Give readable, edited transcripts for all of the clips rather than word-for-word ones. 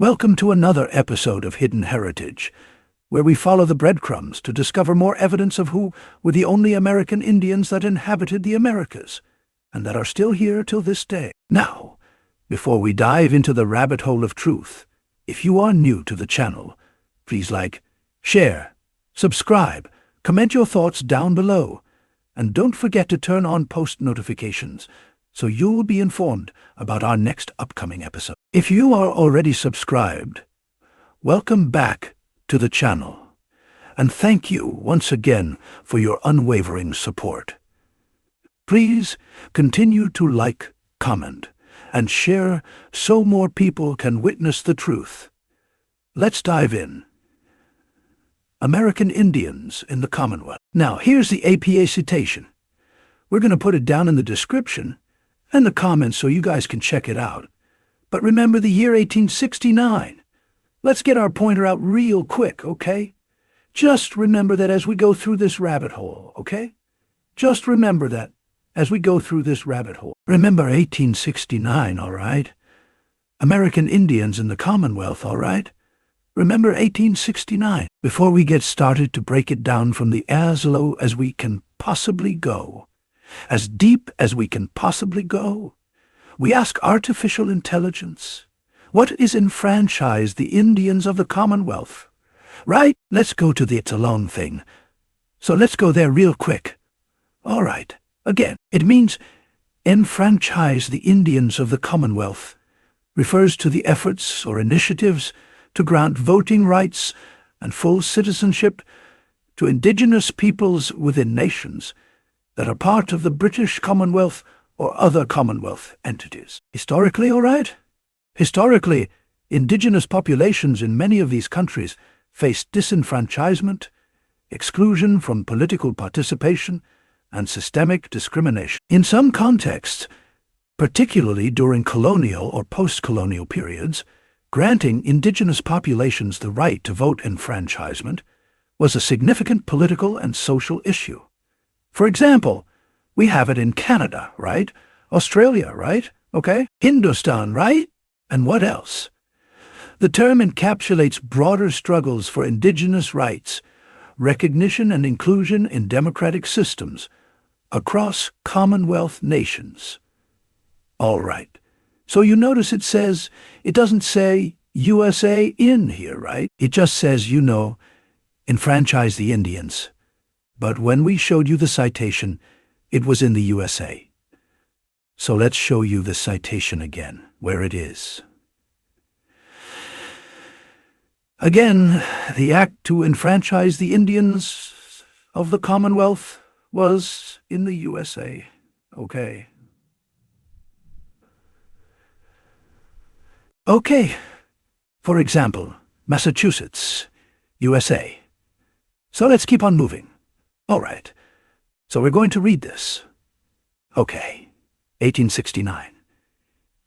Welcome to another episode of Hidden Heritage, where we follow the breadcrumbs to discover more evidence of who were the only American Indians that inhabited the Americas, and that are still here till this day. Now, before we dive into the rabbit hole of truth, if you are new to the channel, please like, share, subscribe, comment your thoughts down below, and don't forget to turn on post notifications so you'll be informed about our next upcoming episode. If you are already subscribed, welcome back to the channel, and thank you once again for your unwavering support. Please continue to like, comment, and share so more people can witness the truth. Let's dive in. American Indians in the Commonwealth. Now, here's the APA citation. We're going to put it down in the description and the comments so you guys can check it out. But remember the year 1869. Let's get our pointer out real quick, okay? Just remember that as we go through this rabbit hole, okay? Just remember that as we go through this rabbit hole. Remember 1869, all right? American Indians in the Commonwealth, all right? Remember 1869. Before we get started to break it down from the as low as we can possibly go, as deep as we can possibly go, we ask artificial intelligence, what is enfranchised the Indians of the Commonwealth? Right? Let's go to the it's alone thing. So let's go there real quick. All right. Again, it means enfranchise the Indians of the Commonwealth refers to the efforts or initiatives to grant voting rights and full citizenship to Indigenous peoples within nations that are part of the British Commonwealth or other Commonwealth entities. Historically, all right? Historically, Indigenous populations in many of these countries faced disenfranchisement, exclusion from political participation, and systemic discrimination. In some contexts, particularly during colonial or post-colonial periods, granting Indigenous populations the right to vote enfranchisement was a significant political and social issue. For example, we have it in Canada, right? Australia, right? Okay? Hindustan, right? And what else? The term encapsulates broader struggles for Indigenous rights, recognition and inclusion in democratic systems across Commonwealth nations. All right. So you notice it doesn't say USA in here, right? It just says, enfranchise the Indians. But when we showed you the citation, it was in the USA. So let's show you the citation again, where it is. Again, the act to enfranchise the Indians of the Commonwealth was in the USA. Okay. Okay. For example, Massachusetts, USA. So let's keep on moving. All right, so we're going to read this. Okay, 1869,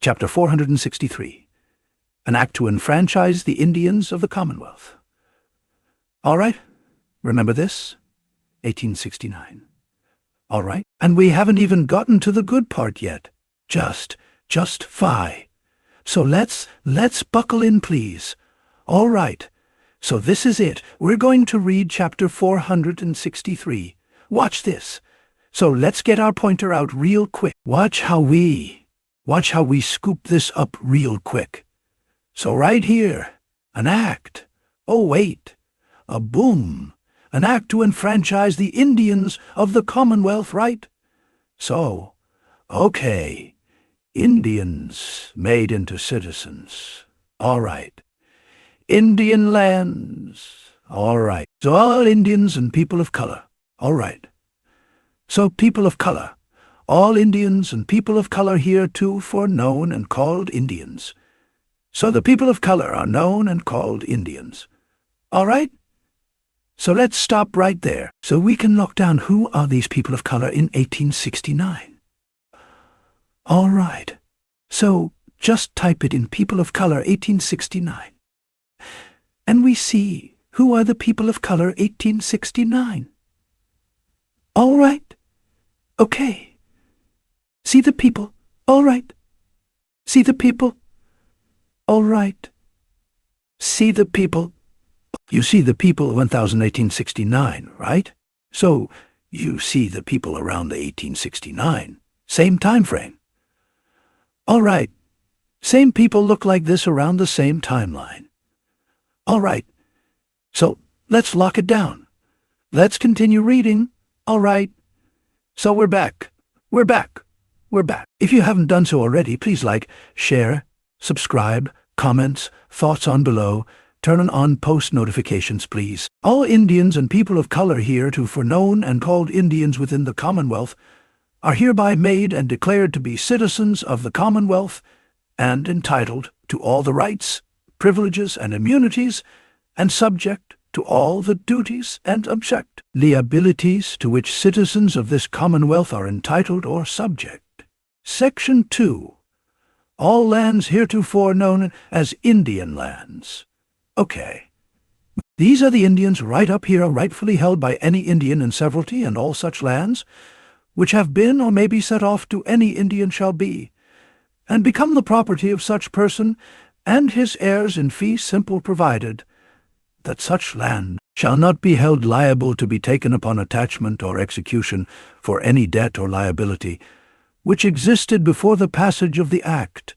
Chapter 463, an act to enfranchise the Indians of the Commonwealth. All right, remember this? 1869. All right, and we haven't even gotten to the good part yet. Just fi. So let's buckle in, please. All right. So this is it. We're going to read chapter 463. Watch this. So let's get our pointer out real quick. Watch how we scoop this up real quick. So right here, an act. Oh wait, a boom. An act to enfranchise the Indians of the Commonwealth, right? So, okay, Indians made into citizens. All right. Indian lands. All right. So all Indians and people of color. All right. So people of color. All Indians and people of color heretofore known and called Indians. So the people of color are known and called Indians. All right? So let's stop right there so we can lock down who are these people of color in 1869. All right. So just type it in people of color 1869. And we see who are the people of color 1869. All right. Okay. See the people. All right. See the people. All right. See the people? You see the people 1869, right? So you see the people around the 1869. Same time frame. All right. Same people look like this around the same timeline. All right. So let's lock it down. Let's continue reading. All right. So we're back. We're back. We're back. If you haven't done so already, please like, share, subscribe, comments, thoughts on below, turn on post notifications, please. All Indians and people of color heretofore known and called Indians within the Commonwealth are hereby made and declared to be citizens of the Commonwealth and entitled to all the rights, privileges, and immunities, and subject to all the duties and object liabilities to which citizens of this Commonwealth are entitled or subject. Section 2. All lands heretofore known as Indian lands. Okay. These are the Indians right up here rightfully held by any Indian in severalty and all such lands, which have been or may be set off to any Indian shall be, and become the property of such person and his heirs in fee simple provided, that such land shall not be held liable to be taken upon attachment or execution for any debt or liability which existed before the passage of the Act,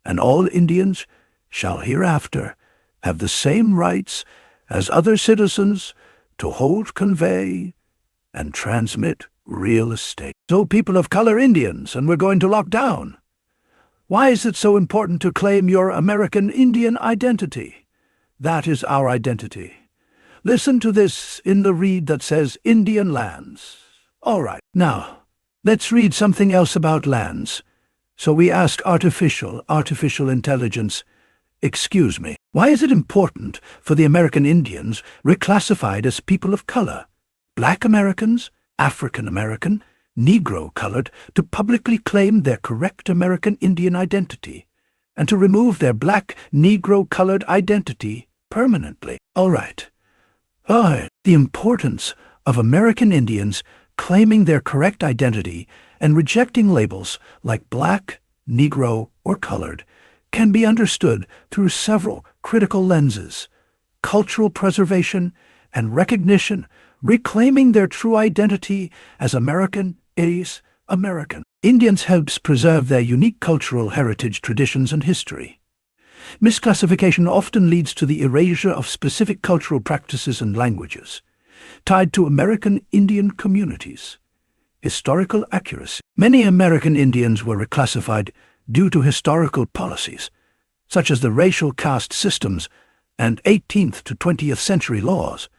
and all Indians shall hereafter have the same rights as other citizens to hold, convey, and transmit real estate. So people of color Indians, and we're going to lock down. Why is it so important to claim your American Indian identity? That is our identity. Listen to this in the read that says Indian lands. All right, now, let's read something else about lands. So we ask artificial intelligence, excuse me, why is it important for the American Indians reclassified as people of color, Black Americans, African American, Negro-colored, to publicly claim their correct American Indian identity and to remove their Black Negro-colored identity permanently? All right. The importance of American Indians claiming their correct identity and rejecting labels like Black, Negro, or colored can be understood through several critical lenses: cultural preservation and recognition, reclaiming their true identity as American is American. Indians helps preserve their unique cultural heritage, traditions, and history. Misclassification often leads to the erasure of specific cultural practices and languages tied to American Indian communities. Historical accuracy. Many American Indians were reclassified due to historical policies, such as the racial caste systems and 18th to 20th century laws,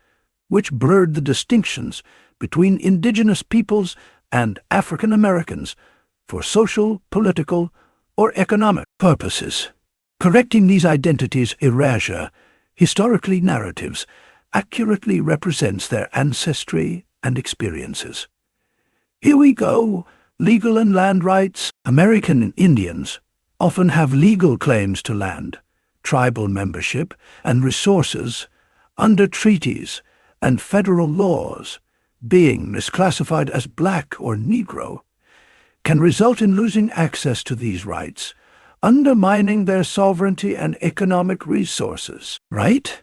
which blurred the distinctions between indigenous peoples and African Americans for social, political, or economic purposes. Correcting these identities' erasure, historically narratives, accurately represents their ancestry and experiences. Here we go. Legal and land rights. American Indians often have legal claims to land, tribal membership, and resources under treaties and federal laws. Being misclassified as Black or Negro can result in losing access to these rights, undermining their sovereignty and economic resources. Right?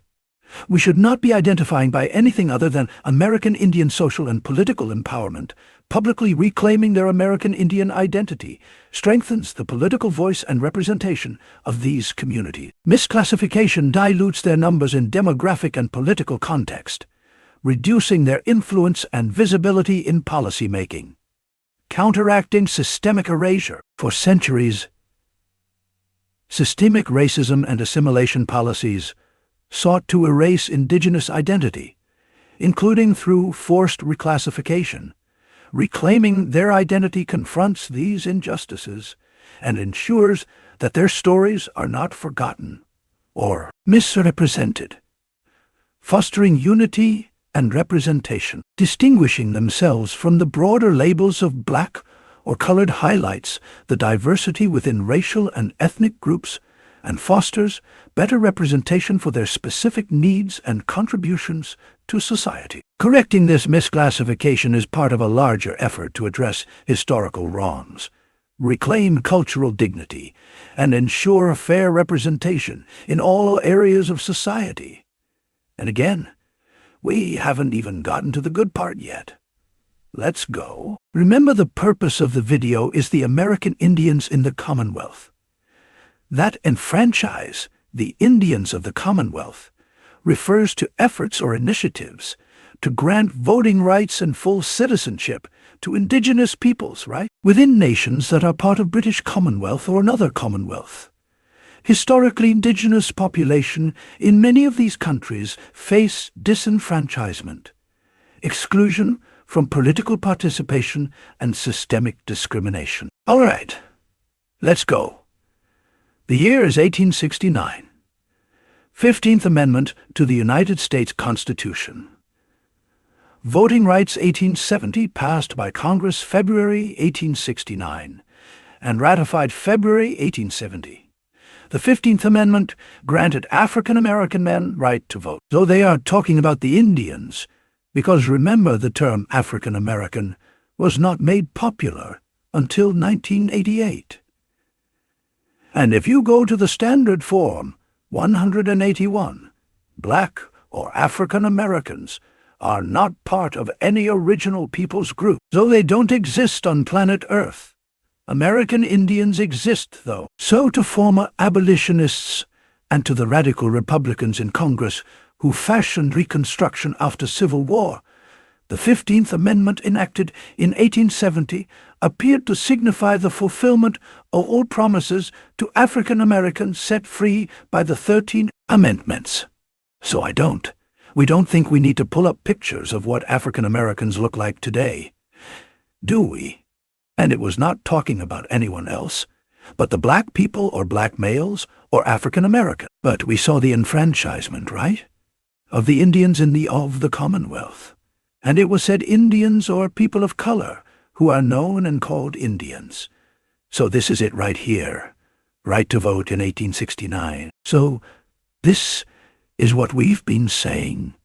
We should not be identifying by anything other than American Indian social and political empowerment. Publicly reclaiming their American Indian identity strengthens the political voice and representation of these communities. Misclassification dilutes their numbers in demographic and political context, reducing their influence and visibility in policymaking. Counteracting systemic erasure. For centuries, systemic racism and assimilation policies sought to erase indigenous identity, including through forced reclassification. Reclaiming their identity confronts these injustices and ensures that their stories are not forgotten or misrepresented, fostering unity and representation. Distinguishing themselves from the broader labels of Black or colored highlights the diversity within racial and ethnic groups and fosters better representation for their specific needs and contributions to society. Correcting this misclassification is part of a larger effort to address historical wrongs, reclaim cultural dignity, and ensure fair representation in all areas of society. And again, we haven't even gotten to the good part yet. Let's go. Remember, the purpose of the video is the American Indians in the Commonwealth. That enfranchise the Indians of the Commonwealth refers to efforts or initiatives to grant voting rights and full citizenship to Indigenous peoples, right? Within nations that are part of British Commonwealth or another Commonwealth. Historically, Indigenous population in many of these countries face disenfranchisement, exclusion from political participation, and systemic discrimination. All right, let's go. The year is 1869. 15th Amendment to the United States Constitution. Voting rights 1870, passed by Congress February 1869 and ratified February 1870. The 15th Amendment granted African American men right to vote. Though they are talking about the Indians, because remember, the term African American was not made popular until 1988. And if you go to the standard form 181, Black or African Americans are not part of any original peoples group, though they don't exist on planet Earth. American Indians exist, though. So to former abolitionists and to the radical Republicans in Congress who fashioned Reconstruction after Civil War, the 15th Amendment enacted in 1870 appeared to signify the fulfillment of all promises to African Americans set free by the 13 Amendments. So we don't think we need to pull up pictures of what African Americans look like today, do we? And it was not talking about anyone else, but the black people or black males or African American. But we saw the enfranchisement, right? Of the Indians in the Commonwealth. And it was said Indians or people of color who are known and called Indians. So this is it right here. Right to vote in 1869. So this is what we've been saying.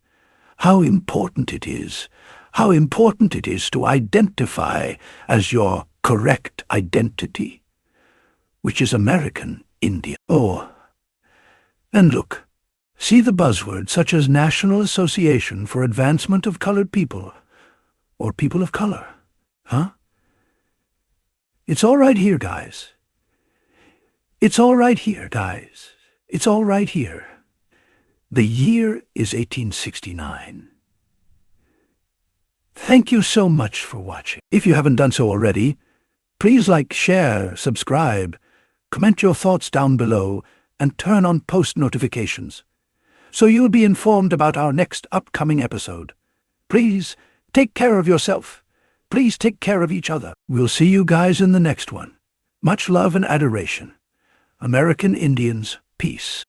How important it is. How important it is to identify as your correct identity, which is American Indian. Oh, and look. See the buzzwords such as National Association for Advancement of Colored People or People of Color. Huh? It's all right here, guys. It's all right here, guys. It's all right here. The year is 1869. Thank you so much for watching. If you haven't done so already, please like, share, subscribe, comment your thoughts down below, and turn on post notifications, so you'll be informed about our next upcoming episode. Please take care of yourself. Please take care of each other. We'll see you guys in the next one. Much love and adoration. American Indians, peace.